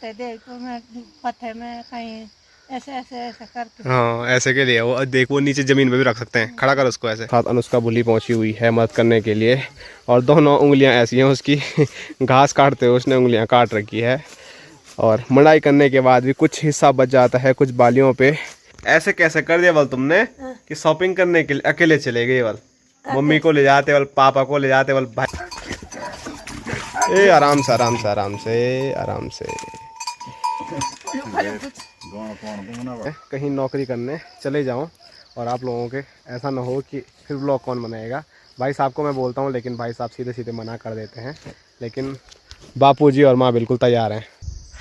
सकते, देखो मैं पत्थर में कहीं ऐसे ऐसे ऐसे करके। हाँ ऐसे के लिए वो देखो, नीचे जमीन पे भी रख सकते हैं, खड़ा कर उसको ऐसे। साथ अनुष्का बुली पहुंची हुई है मदद करने के लिए, और दोनों उंगलियां ऐसी हैं उसकी घास काटते हुए उसने उंगलियां काट रखी है। और मड़ाई करने के बाद भी कुछ हिस्सा बच जाता है कुछ बालियों पे। ऐसे कैसे कर दिया बल तुमने कि शॉपिंग करने के लिए अकेले चले गए बल, मम्मी को ले जाते बल, पापा को ले जाते बल, भाई। ए आराम से आराम से आराम से आराम से। कहीं नौकरी करने चले जाऊं और आप लोगों के ऐसा ना हो कि फिर ब्लॉग कौन बनाएगा। भाई साहब को मैं बोलता हूं लेकिन भाई साहब सीधे सीधे मना कर देते हैं, लेकिन बापूजी और माँ बिल्कुल तैयार हैं।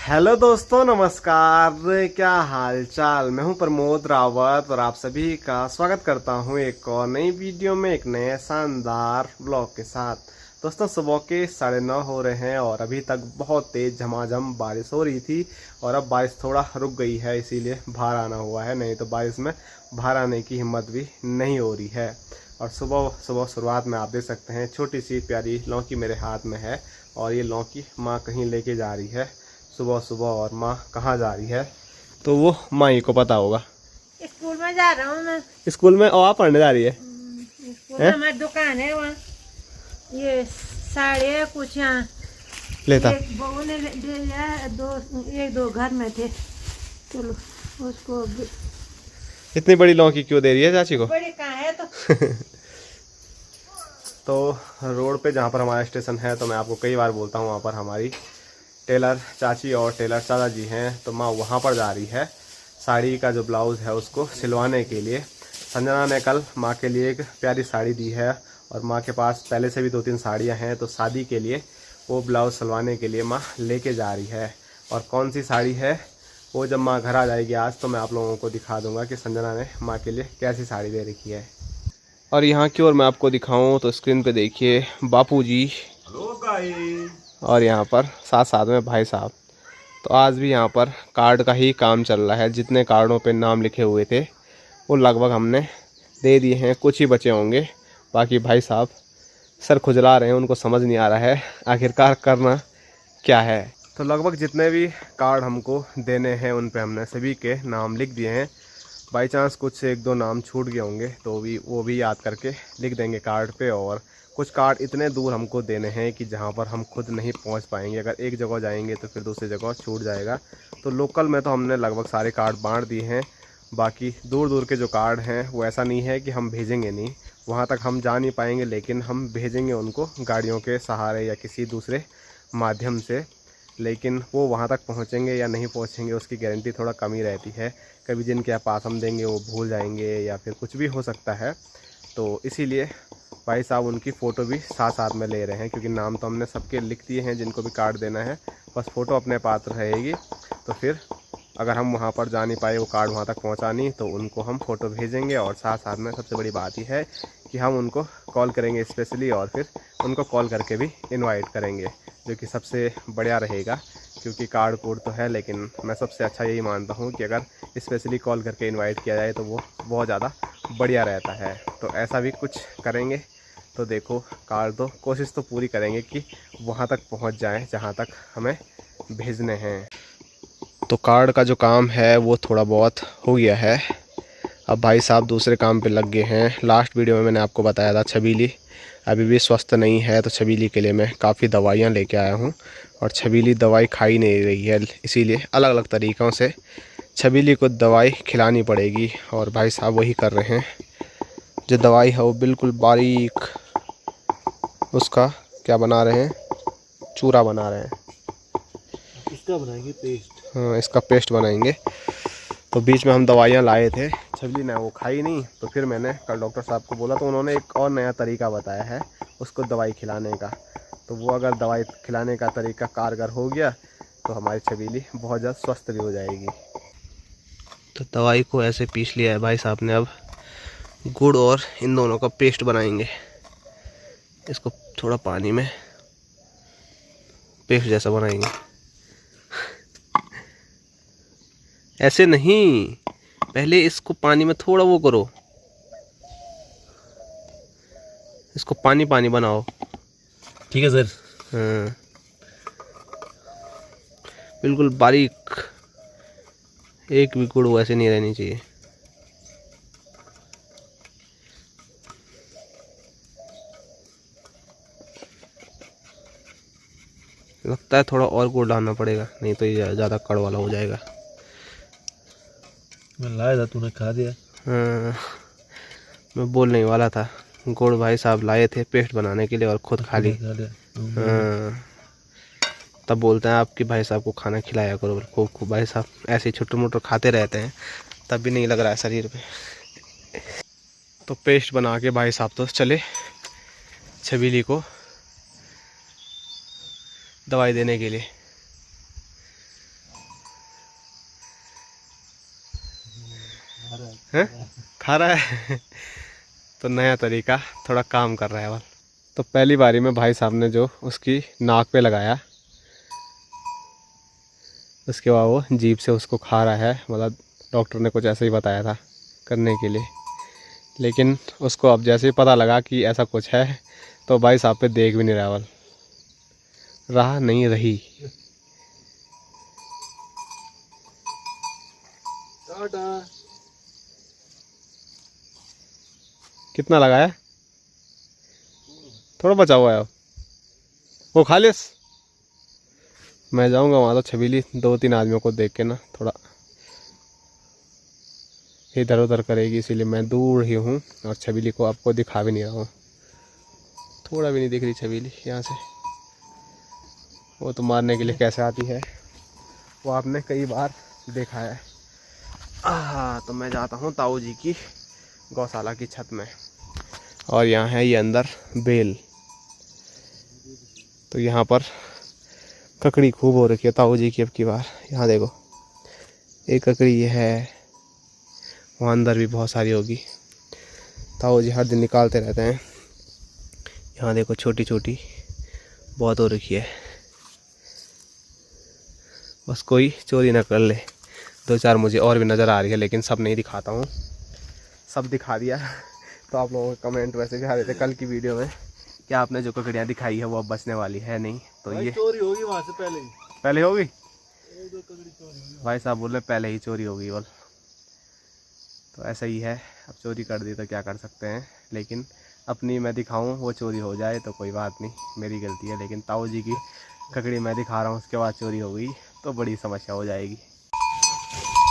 हेलो दोस्तों, नमस्कार, क्या हाल चाल। मैं हूं प्रमोद रावत और आप सभी का स्वागत करता हूं एक और नई वीडियो में, एक नए शानदार ब्लॉग के साथ। दोस्तों सुबह के 9:30 हो रहे हैं और अभी तक बहुत तेज़ झमाझम बारिश हो रही थी और अब बारिश थोड़ा रुक गई है, इसीलिए बाहर आना हुआ है, नहीं तो बारिश में बाहर आने की हिम्मत भी नहीं हो रही है। और सुबह सुबह शुरुआत में आप देख सकते हैं छोटी सी प्यारी लौकी मेरे हाथ में है और ये लौकी माँ कहीं लेके जा रही है सुबह सुबह। और माँ कहाँ जा रही है तो वो माँ ही को पता होगा। स्कूल में जा रहा हूँ मैं। स्कूल में? और आप पढ़ने जा रही है? स्कूल में हमारी दुकान है वहाँ, ये साड़ियाँ कुछ यहाँ लेता एक बहू ने दे दिया, एक दो घर में थे, चलो उसको। इतनी बड़ी लौकी क्यों दे रही है चाची को? बड़े कहाँ है तो तो रोड पे जहाँ पर हमारा स्टेशन है, तो मैं आपको कई बार बोलता हूँ वहाँ पर हमारी टेलर चाची और टेलर चाचा जी हैं, तो माँ वहाँ पर जा रही है साड़ी का जो ब्लाउज़ है उसको सिलवाने के लिए। संजना ने कल माँ के लिए एक प्यारी साड़ी दी है और माँ के पास पहले से भी 2-3 साड़ियाँ हैं, तो शादी के लिए वो ब्लाउज़ सिलवाने के लिए माँ लेके जा रही है। और कौन सी साड़ी है वो जब माँ घर आ जाएगी आज, तो मैं आप लोगों को दिखा दूँगा कि संजना ने माँ के लिए कैसी साड़ी दे रखी है। और यहाँ की ओर मैं आपको दिखाऊं तो स्क्रीन पे देखिए बापूजी, और यहाँ पर साथ साथ में भाई साहब। तो आज भी यहाँ पर कार्ड का ही काम चल रहा है, जितने कार्डों पे नाम लिखे हुए थे वो लगभग हमने दे दिए हैं, कुछ ही बचे होंगे। बाकी भाई साहब सर खुजला रहे हैं, उनको समझ नहीं आ रहा है आखिरकार करना क्या है। तो लगभग जितने भी कार्ड हमको देने हैं उन पे हमने सभी के नाम लिख दिए हैं। बाई चांस कुछ एक दो नाम छूट गए होंगे तो वो भी याद करके लिख देंगे कार्ड पे। और कुछ कार्ड इतने दूर हमको देने हैं कि जहाँ पर हम खुद नहीं पहुँच पाएंगे, अगर एक जगह जाएंगे तो फिर दूसरी जगह छूट जाएगा। तो लोकल में तो हमने लगभग सारे कार्ड बांट दिए हैं। बाकी दूर दूर के जो कार्ड हैं वो ऐसा नहीं है कि हम भेजेंगे नहीं, वहाँ तक हम जा नहीं पाएंगे, लेकिन हम भेजेंगे उनको गाड़ियों के सहारे या किसी दूसरे माध्यम से। लेकिन वो वहाँ तक पहुँचेंगे या नहीं पहुँचेंगे उसकी गारंटी थोड़ा कम ही रहती है। कभी जिनके पास हम देंगे वो भूल जाएंगे या फिर कुछ भी हो सकता है। तो इसीलिए भाई साहब उनकी फ़ोटो भी साथ साथ में ले रहे हैं, क्योंकि नाम तो हमने सबके लिख दिए हैं जिनको भी कार्ड देना है, बस फ़ोटो अपने पास रहेगी। तो फिर अगर हम वहाँ पर जा नहीं पाए, वो कार्ड वहाँ तक पहुँचा नहीं, तो उनको हम फ़ोटो भेजेंगे। और साथ साथ में सबसे बड़ी बात ही है कि हम उनको कॉल करेंगे स्पेशली, और फिर उनको कॉल करके भी इनवाइट करेंगे, जो कि सबसे बढ़िया रहेगा। क्योंकि कार्ड कोड तो है, लेकिन मैं सबसे अच्छा यही मानता हूँ कि अगर स्पेशली कॉल करके इनवाइट किया जाए तो वो बहुत ज़्यादा बढ़िया रहता है। तो ऐसा भी कुछ करेंगे। तो देखो कार्ड तो कोशिश तो पूरी करेंगे कि वहाँ तक पहुँच जाएं जहाँ तक हमें भेजने हैं। तो कार्ड का जो काम है वो थोड़ा बहुत हो गया है, अब भाई साहब दूसरे काम पे लग गए हैं। लास्ट वीडियो में मैंने आपको बताया था छबीली अभी भी स्वस्थ नहीं है, तो छबीली के लिए मैं काफ़ी दवाइयाँ लेके आया हूँ। और छबीली दवाई खा ही नहीं रही है, इसीलिए अलग अलग तरीक़ों से छबीली को दवाई खिलानी पड़ेगी। और भाई साहब वही कर रहे हैं, जो दवाई है वो बिल्कुल बारीक उसका क्या बना रहे हैं, चूरा बना रहे हैं। इसका बनाएंगे पेस्ट। हाँ, इसका पेस्ट बनाएंगे। तो बीच में हम दवाइयाँ लाए थे, छबीली ने वो खाई नहीं, तो फिर मैंने कल डॉक्टर साहब को बोला, तो उन्होंने एक और नया तरीका बताया है उसको दवाई खिलाने का। तो वो अगर दवाई खिलाने का तरीका कारगर हो गया तो हमारी छबीली बहुत ज़्यादा स्वस्थ भी हो जाएगी। तो दवाई को ऐसे पीस लिया है भाई साहब ने, अब गुड़ और इन दोनों का पेस्ट बनाएंगे। इसको थोड़ा पानी में पेस्ट जैसा बनाएंगे, ऐसे नहीं, पहले इसको पानी में थोड़ा वो करो, इसको पानी पानी बनाओ। ठीक है सर। हाँ, बिल्कुल बारीक, एक भी गुड़ वैसे नहीं रहनी चाहिए। लगता है थोड़ा और गुड़ डालना पड़ेगा, नहीं तो ये ज़्यादा कड़वाला हो जाएगा। मैं लाया था, तूने खा दिया। हाँ, मैं बोलने वाला था, गुड़ भाई साहब लाए थे पेस्ट बनाने के लिए और खुद खा ली। हाँ, तब बोलते हैं आपकी भाई साहब को खाना खिलाया करो खूब खूब। भाई साहब ऐसे ही छोटे मोटे खाते रहते हैं, तब भी नहीं लग रहा है शरीर पे। तो पेस्ट बना के भाई साहब तो चले छबीली को दवाई देने के लिए। हैं? खा रहा है तो नया तरीका, थोड़ा काम कर रहा है वो। तो पहली बारी में भाई साहब ने जो उसकी नाक पे लगाया, उसके बाद वो जीभ से उसको खा रहा है। मतलब डॉक्टर ने कुछ ऐसे ही बताया था करने के लिए, लेकिन उसको अब जैसे ही पता लगा कि ऐसा कुछ है तो भाई साहब पे देख भी नहीं रहा, वाल रहा नहीं रही। कितना लगाया? थोड़ा बचा हुआ है, वो खा लिस। मैं जाऊंगा वहाँ तो छबीली 2-3 आदमियों को देख के ना थोड़ा इधर उधर करेगी, इसीलिए मैं दूर ही हूँ और छबीली को आपको दिखा भी नहीं रहा हूँ। थोड़ा भी नहीं दिख रही छबीली यहाँ से। वो तो मारने के लिए कैसे आती है वो आपने कई बार देखा है। तो मैं जाता हूँ ताऊ जी की गौशाला की छत में, और यहाँ है ये अंदर बेल। तो यहाँ पर ककड़ी खूब हो रखी है ताऊ जी की अब की बार। यहाँ देखो एक ककड़ी ये है, वहाँ अंदर भी बहुत सारी होगी। ताऊ जी हर दिन निकालते रहते हैं। यहाँ देखो छोटी छोटी बहुत हो रखी है, बस कोई चोरी ना कर ले। 2-4 मुझे और भी नज़र आ रही है, लेकिन सब नहीं दिखाता हूँ, सब दिखा दिया तो आप लोगों के कमेंट वैसे भी आ रहे थे कल की वीडियो में कि आपने जो ककड़ियाँ दिखाई है वो अब बचने वाली है नहीं। तो ये चोरी होगी वहाँ से पहले होगी। 1-2 ककड़ी चोरी होगी। भाई साहब बोल रहे पहले ही चोरी होगी बोल। तो ऐसा ही है, अब चोरी कर दी तो क्या कर सकते हैं। लेकिन अपनी मैं दिखाऊं वो चोरी हो जाए तो कोई बात नहीं, मेरी गलती है। लेकिन ताऊ जी की ककड़ी मैं दिखा रहा हूँ उसके बाद चोरी हो गई तो बड़ी समस्या हो जाएगी।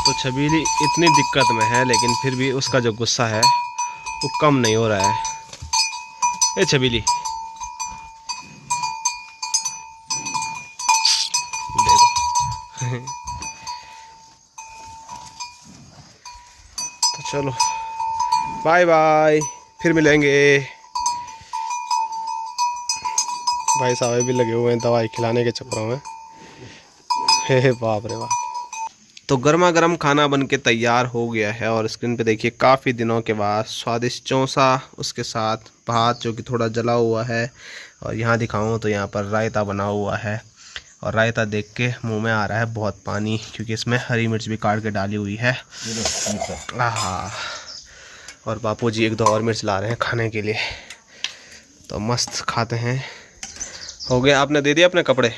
तो छबीली इतनी दिक्कत में है, लेकिन फिर भी उसका जो गुस्सा है वो कम नहीं हो रहा है। ए छबीली देखो तो चलो बाय बाय, फिर मिलेंगे। भाई साहब भी लगे हुए हैं दवाई खिलाने के चक्करों में। हे बाप रे बाप। तो गर्मा गर्म खाना बनके तैयार हो गया है, और स्क्रीन पे देखिए काफ़ी दिनों के बाद स्वादिष्ट चौंसा, उसके साथ भात जो कि थोड़ा जला हुआ है, और यहाँ दिखाऊं तो यहाँ पर रायता बना हुआ है। और रायता देख के मुंह में आ रहा है बहुत पानी, क्योंकि इसमें हरी मिर्च भी काट के डाली हुई है। आहा, और बापू जी 1-2 और मिर्च ला रहे हैं खाने के लिए। तो मस्त खाते हैं। हो गया, आपने दे दिया अपने कपड़े?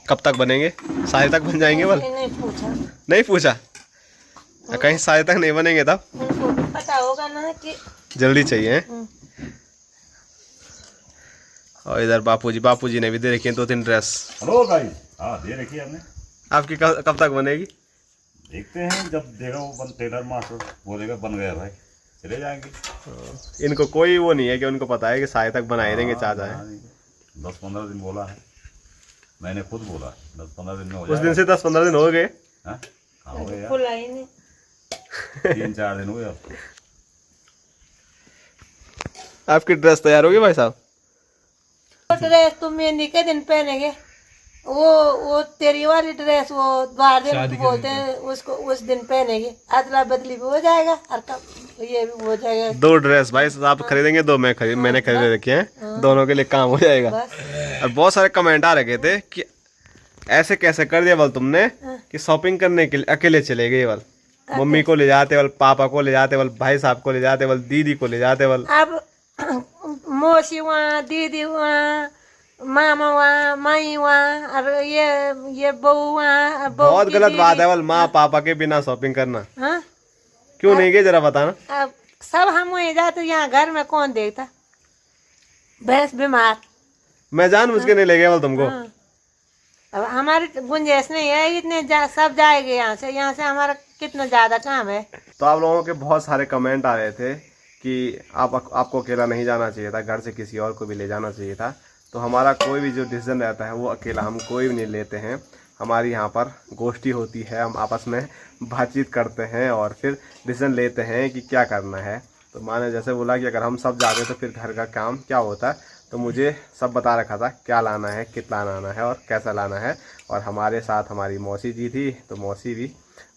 कब तक बनेंगे? सारे तक बन जाएंगे? बोल नहीं पूछा कहीं सारे तक नहीं बनेंगे तब उनको भी पता होगा ना कि जल्दी चाहिए। और इधर बापूजी ने भी दे रखी है 2-3 ड्रेस। हेलो भाई, हाँ दे रखी है हमने। आपकी कब तक बनेगी? देखते हैं, जब देगा वो टेलर मास्टर बोलेगा बन गया भाई, चले जाएंगे। इनको कोई वो नहीं है कि उनको पता है कि सारे तक बनाए देंगे चाचा है। 10-15 दिन बोला है, मैंने खुद बोला 10-15 दिन में हो उस जाएगा। दिन से 10-15 दिन हो गए। हाँ? हो गए यार, खुला ही नहीं। 3-4 दिन हुए अब। आपकी ड्रेस तैयार होगी भाई साहब? ड्रेस तुम मेहंदी के दिन पहनेंगे, वो तेरी वाली ड्रेस वो द्वार दिन बोलते हैं उसको, उस दिन पहनेंगे। अदला बदली भी हो जाएगा और कब ये भी हो जाएगा। 2 ड्रेस भाई आप खरीदेंगे, 2 मैंने खरीद रखे हैं, दोनों के लिए काम हो जाएगा। और बहुत सारे कमेंट आ रखे थे कि ऐसे कैसे कर दिया बल तुमने कि शॉपिंग करने के लिए अकेले चले गए बल, मम्मी को ले जाते बल, पापा को ले जाते बल, भाई साहब को ले जाते बल, दीदी को ले जाते बल। अब मौसी वहाँ, दीदी वहाँ, मामा वहाँ, माई वहाँ, और ये बहू वहाँ, बहू बहुत की गलत दीदी। बात है वल माँ पापा के बिना शॉपिंग करना। हाँ, क्यों नहीं गए जरा बताना। अब सब हम वहीं जाते, यहाँ घर में कौन देखता, भैंस बीमार। मैं जानबूझ के नहीं ले गया वल तुमको। हाँ। अब हमारी गुंजाइश नहीं है इतने सब जाएंगे यहाँ से हमारा कितना ज्यादा काम है। तो आप लोगों के बहुत सारे कमेंट आ रहे थे कि आपको अकेला नहीं जाना चाहिए था, घर से किसी और को भी ले जाना चाहिए था। तो हमारा कोई भी जो डिसीजन रहता है वो अकेला हम कोई भी नहीं लेते हैं। हमारी यहाँ पर गोष्ठी होती है, हम आपस में बातचीत करते हैं और फिर डिसीजन लेते हैं कि क्या करना है। तो माँ ने जैसे बोला कि अगर हम सब जाते तो फिर घर का काम क्या होता, तो मुझे सब बता रखा था क्या लाना है, कितना लाना है और कैसा लाना है। और हमारे साथ हमारी मौसी जी थी, तो मौसी भी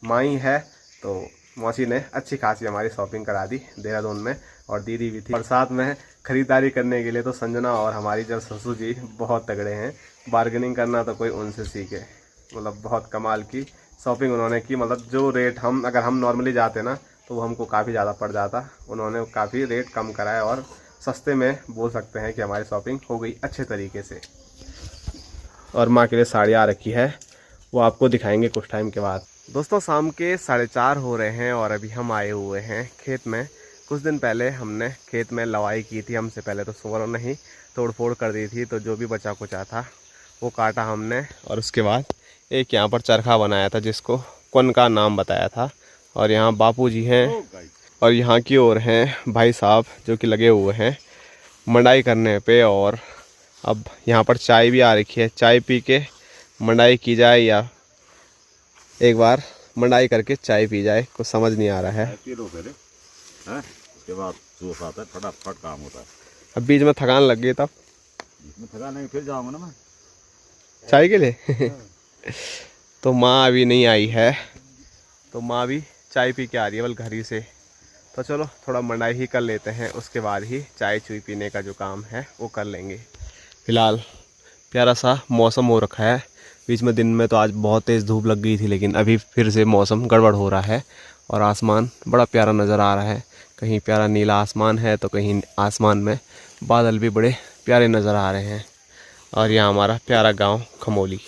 माई है, तो मौसी ने अच्छी खासी हमारी शॉपिंग करा दी देहरादून में। और दीदी भी थी और साथ में ख़रीदारी करने के लिए तो संजना और हमारी जब ससुर जी बहुत तगड़े हैं, बार्गेनिंग करना तो कोई उनसे सीखे। मतलब बहुत कमाल की शॉपिंग उन्होंने की। मतलब जो रेट अगर हम नॉर्मली जाते ना तो वो हमको काफ़ी ज़्यादा पड़ जाता, उन्होंने काफ़ी रेट कम कराया और सस्ते में बोल सकते हैं कि हमारी शॉपिंग हो गई अच्छे तरीके से। और माँ के लिए साड़ी आ रखी है, वो आपको दिखाएंगे कुछ टाइम के बाद। दोस्तों शाम के 4:30 हो रहे हैं और अभी हम आए हुए हैं खेत में। कुछ दिन पहले हमने खेत में लवाई की थी, हमसे पहले तो सुअरों ने ही तोड़ फोड़ कर दी थी, तो जो भी बचा कुचा था वो काटा हमने। और उसके बाद एक यहाँ पर चरखा बनाया था जिसको कौन का नाम बताया था। और यहाँ बापूजी हैं और यहाँ की ओर हैं भाई साहब जो कि लगे हुए हैं मंडाई करने पे। और अब यहाँ पर चाय भी आ रखी है, चाय पी के मंडाई की जाए या एक बार मंडाई करके चाय पी जाए, कुछ समझ नहीं आ रहा है। उसके बाद जोश आता है, फटाफट काम होता है। अब बीच में थकान लग गई तब इसमें थकान नहीं, फिर जाऊंगा ना मैं चाय के लिए। तो माँ अभी नहीं आई है, तो माँ भी चाय पी के आ रही है बल घर ही से। तो चलो थोड़ा मंडाई ही कर लेते हैं, उसके बाद ही चाय चुई पीने का जो काम है वो कर लेंगे। फिलहाल प्यारा सा मौसम हो रखा है। बीच में दिन में तो आज बहुत तेज़ धूप लग गई थी, लेकिन अभी फिर से मौसम गड़बड़ हो रहा है और आसमान बड़ा प्यारा नज़र आ रहा है। कहीं प्यारा नीला आसमान है तो कहीं आसमान में बादल भी बड़े प्यारे नज़र आ रहे हैं। और यहाँ हमारा प्यारा गांव खमोली।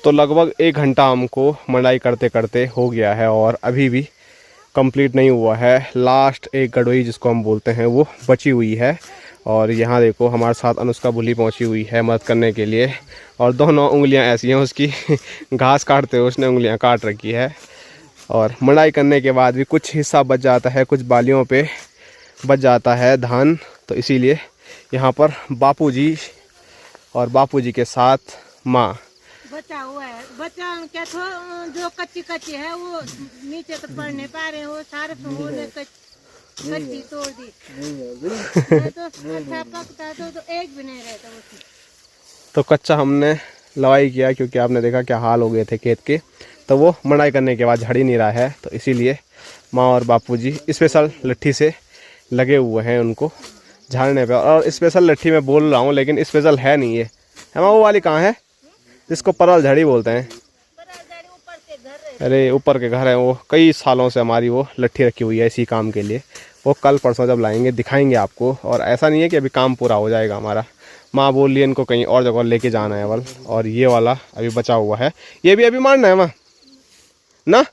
तो लगभग 1 घंटा हमको मंडाई करते करते हो गया है और अभी भी कंप्लीट नहीं हुआ है। लास्ट एक गड़ोई जिसको हम बोलते हैं वो बची हुई है। और यहाँ देखो हमारे साथ अनुष्का बुली पहुँची हुई है मदद करने के लिए। और दोनों उंगलियाँ ऐसी हैं उसकी घास काटते हुए उसने उंगलियाँ काट रखी है। और मंडाई करने के बाद भी कुछ हिस्सा बच जाता है, कुछ बालियों पे बच जाता है धान। तो इसीलिए यहाँ पर बापूजी और बापूजी के साथ माँ बचा हुआ है। बचा क्या जो कच्ची है वो नीचे तो पड़ नहीं पा रहे हो, सारे कच्ची तोड़ दी। तो अच्छा पकता तो एक भी नहीं रहता उसमें। तो कच्चा हमने लवाई किया क्योंकि आपने देखा क्या हाल हो गए थे खेत के, तो वो मंडाई करने के बाद झड़ ही नहीं रहा है। तो इसीलिए माँ और बापूजी स्पेशल लट्ठी से लगे हुए हैं उनको झाड़ने पे। और स्पेशल लट्ठी मैं बोल रहा हूँ लेकिन स्पेशल है नहीं ये। माँ वो वाली कहाँ है जिसको परल झड़ी बोलते हैं? अरे ऊपर के घर है वो, कई सालों से हमारी वो लट्ठी रखी हुई है इसी काम के लिए। वो कल परसों जब लाएंगे दिखाएंगे आपको। और ऐसा नहीं है कि अभी काम पूरा हो जाएगा हमारा। माँ बोल रही है इनको कहीं और जगह लेके जाना है वल। और ये वाला अभी बचा हुआ है, ये भी अभी मारना है माँ ना।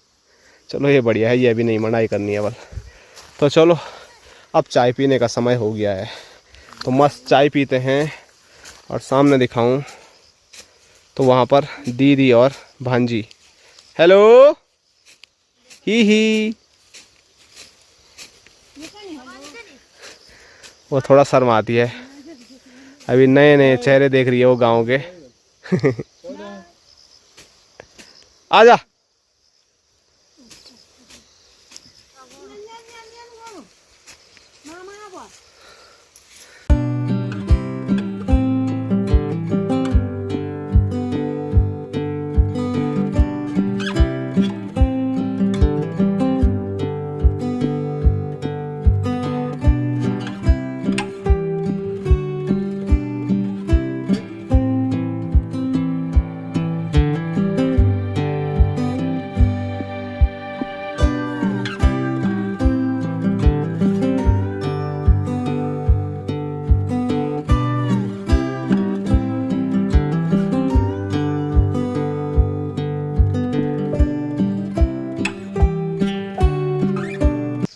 चलो ये बढ़िया है, ये अभी नहीं मंडाई करनी है वल। तो चलो अब चाय पीने का समय हो गया है, तो मस्त चाय पीते हैं। और सामने दिखाऊं तो वहाँ पर दीदी और भांजी, हेलो ही वो थोड़ा शर्माती है, अभी नए नए चेहरे देख रही है वो गांव के। आजा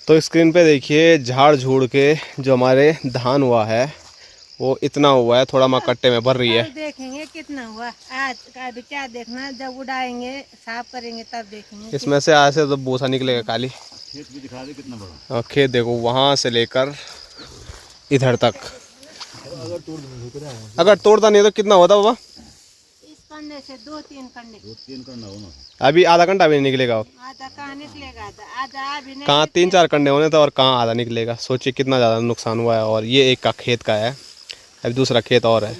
तो स्क्रीन पे देखिए झाड़ झूड़ के जो हमारे धान हुआ है वो इतना हुआ है, थोड़ा माँ कट्टे में भर रही है। कल देखेंगे कितना हुआ, आज का भी क्या देखना, जब उड़ाएंगे साफ करेंगे तब देखेंगे। इसमें से आज से तो भूसा निकलेगा काली। खेत भी दिखा दे कितना बड़ा। और खेत देखो वहाँ से लेकर इधर तक, अगर तोड़ता नहीं तो कितना होता बाबा? इस कंडे से 2-3 कंडे। 2-3 करना हो ना। अभी आधा घंटा भी नहीं निकलेगा। आधा कहाँ निकलेगा, आधा अभी नहीं। कहाँ 3-4 कंडे होने तो और कहाँ आधा निकलेगा। सोचिए कितना ज़्यादा नुकसान हुआ है। और ये एक का खेत का है, अभी दूसरा खेत और है।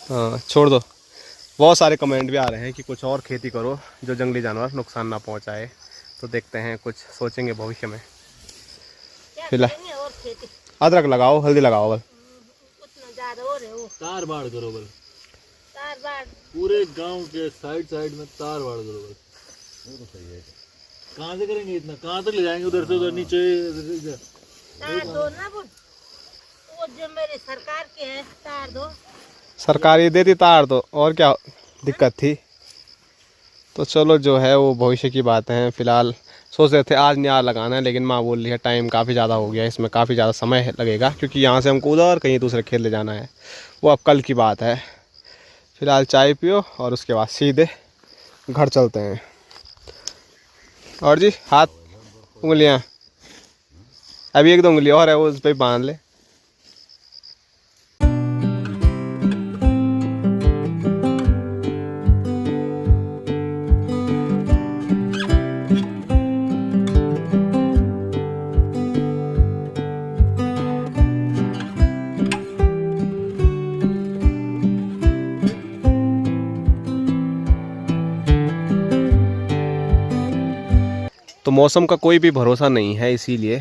हाँ छोड़ दो। बहुत सारे कमेंट भी आ रहे हैं कि कुछ और खेती करो जो जंगली जानवर नुकसान ना पहुंचाए। तो देखते हैं, कुछ सोचेंगे भविष्य में। क्या फिलहाल करेंगे और खेती, अदरक लगाओ, हल्दी लगाओ बस। उतना ज्यादा हो रहे हो। तार बाढ़ करो बल, तार बाढ़ पूरे गांव के साइड में तार बाढ़ करो बल। वो तो सही है। कहाँ से करेंगे इतना, कहाँ तक ले जाएंगे? उधर से उधर नीचे तार दो ना, वो जो मेरी सरकार के है, तार दो। सरकारी देती तार तो और क्या दिक्कत थी। तो चलो जो है वो भविष्य की बातें हैं। फिलहाल सोच रहे थे आज न्यार लगाना है, लेकिन माँ बोल रही है टाइम काफ़ी ज़्यादा हो गया, इसमें काफ़ी ज़्यादा समय लगेगा, क्योंकि यहाँ से हमको उधर कहीं दूसरे खेत ले जाना है। वो अब कल की बात है। फिलहाल चाय पियो और उसके बाद सीधे घर चलते हैं। और जी हाथ उंगलियाँ, अभी 1-2 उंगली और है, वो उस पर बांध ले। तो मौसम का कोई भी भरोसा नहीं है, इसीलिए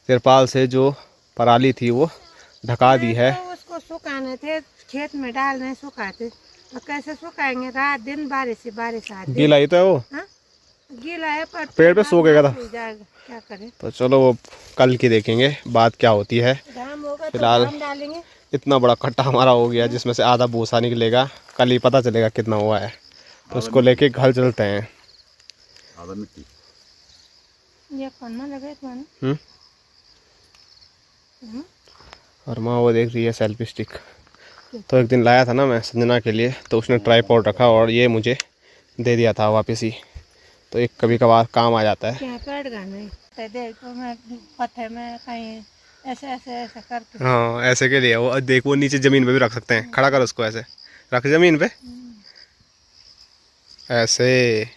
तिरपाल से जो पराली थी वो ढका दी है। तो उसको सुखाने थे, खेत में डालने सुखाते, तो कैसे सुखाएंगे? रात दिन बारिश ही बारिश आती। गीला ही तो है वो। हाँ? गीला है पर पेड़ पे सूखेगा था। जाएगा, क्या करें? तो चलो वो कल की देखेंगे बात क्या होती है। घाम होगा तो फिलहाल घाम डालेंगे। इतना बड़ा कट्टा हमारा हो गया जिसमें से आधा भूसा निकलेगा, कल ही पता चलेगा कितना हुआ है। तो उसको लेके घर चलते हैं। आधा मिट्टी ये करना लगे तो और माँ वो देख रही है सेल्फी स्टिक। तो एक दिन लाया था ना मैं संजना के लिए, तो उसने ट्राइपॉड रखा और ये मुझे दे दिया था वापस ही। तो एक कभी कभार काम आ जाता है। क्या पेड़ गाने तो देखो, मैं पत्थर में कहीं ऐसे ऐसे ऐसे करके। हाँ ऐसे के लिए वो देख, वो नीचे ज़मीन पे भी रख सकते हैं। खड़ा कर उसको, ऐसे रख ज़मीन पे ऐसे,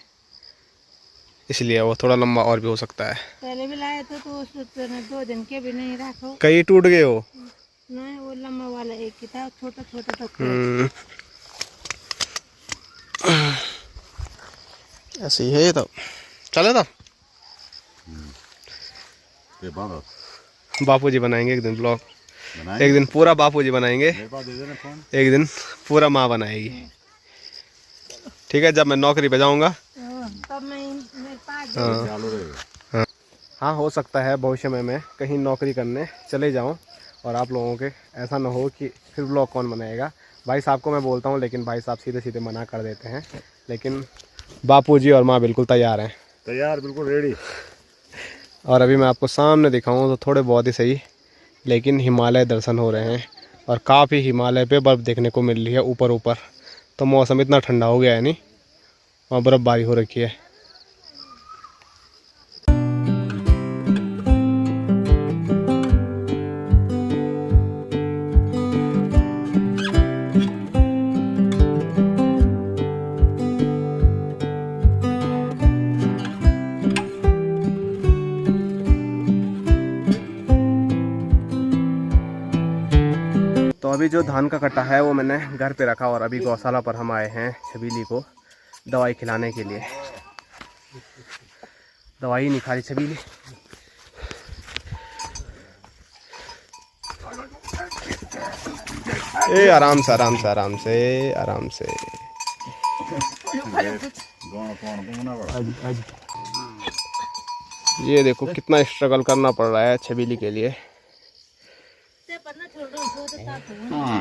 इसलिए वो थोड़ा लंबा और भी हो सकता है। पहले भी लाए थे तो उस 2 दिन के भी नहीं रखो। कई टूट गए हो। नहीं, वो लंबा वाला एक ही था, छोटा छोटा तो ऐसे ही है। तो चले तो ये बांधो। बापूजी बनाएंगे एक दिन ब्लॉग, बनाएंगे। एक दिन पूरा बापूजी बनाएंगे, मेरे पास दे देना फोन। एक दिन पूरा माँ बनाएगी। ठीक है, जब मैं नौकरी पे जाऊँगा तब मैं मेरे पास चालू रहेगा। हाँ हो सकता है भविष्य में मैं कहीं नौकरी करने चले जाऊँ और आप लोगों के ऐसा ना हो कि फिर ब्लॉग कौन बनाएगा। भाई साहब को मैं बोलता हूँ, लेकिन भाई साहब सीधे सीधे मना कर देते हैं। लेकिन बापूजी और माँ बिल्कुल तैयार हैं। तैयार, बिल्कुल रेडी। और अभी मैं आपको सामने दिखाऊँ तो थोड़े बहुत ही सही, लेकिन हिमालय दर्शन हो रहे हैं और काफ़ी हिमालय पे बर्फ़ देखने को मिल रही है ऊपर ऊपर। तो मौसम इतना ठंडा हो गया है, नहीं वहाँ बर्फ़बारी हो रखी है। तो अभी जो धान का कट्टा है वो मैंने घर पे रखा और अभी गौशाला पर हम आए हैं छबीली को दवाई खिलाने के लिए। दवाई नहीं खा रही छबीली। ए आराम से आराम से आराम से आराम से। ये देखो कितना स्ट्रगल करना पड़ रहा है छबीली के लिए।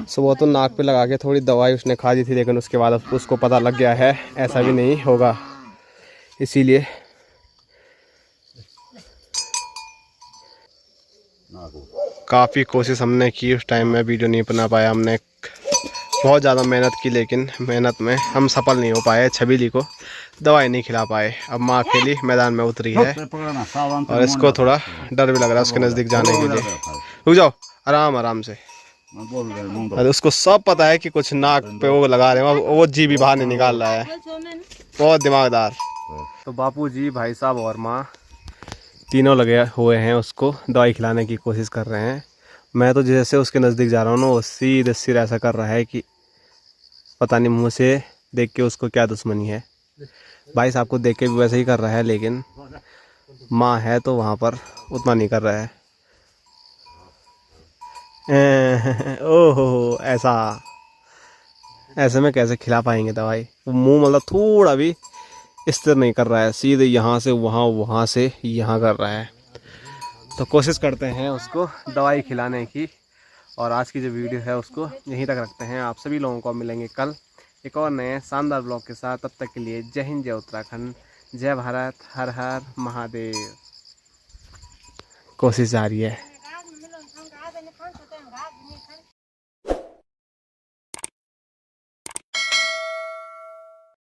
सुबह तो नाक पे लगा के थोड़ी दवाई उसने खा दी थी, लेकिन उसके बाद अब उसको पता लग गया है ऐसा भी नहीं होगा, इसीलिए काफ़ी कोशिश हमने की, उस टाइम में वीडियो नहीं बना पाया, हमने बहुत ज़्यादा मेहनत की, लेकिन मेहनत में हम सफल नहीं हो पाए। छबीली को दवाई नहीं खिला पाए। अब माँ अकेली मैदान में उतरी है और इसको थोड़ा डर भी लग रहा है उसके नज़दीक जाने के लिए। रुक जाओ, आराम आराम से। और उसको सब पता है कि कुछ नाक पे वो लगा रहे हैं, वो जी भी बाहर नहीं निकाल रहा है, बहुत दिमागदार। तो बापू जी, भाई साहब और माँ तीनों लगे हुए हैं, उसको दवाई खिलाने की कोशिश कर रहे हैं। मैं तो जैसे उसके नज़दीक जा रहा हूँ ना, वो सीधे सिर ऐसा कर रहा है कि पता नहीं मुँह से देख के उसको क्या दुश्मनी है। भाई साहब को देख के भी वैसे ही कर रहा है, लेकिन माँ है तो वहाँ पर उतना नहीं कर रहा है। ओहो, ऐसे में कैसे खिला पाएंगे दवाई? वो मुंह मतलब थोड़ा भी स्थिर नहीं कर रहा है, सीधे यहाँ से वहाँ, वहाँ से यहाँ कर रहा है। तो कोशिश करते हैं उसको दवाई खिलाने की। और आज की जो वीडियो है उसको यहीं तक रखते हैं। आप सभी लोगों को मिलेंगे कल एक और नए शानदार ब्लॉग के साथ। तब तक के लिए जय हिंद, जय उत्तराखंड, जय भारत, हर हर महादेव। कोशिश जारी है।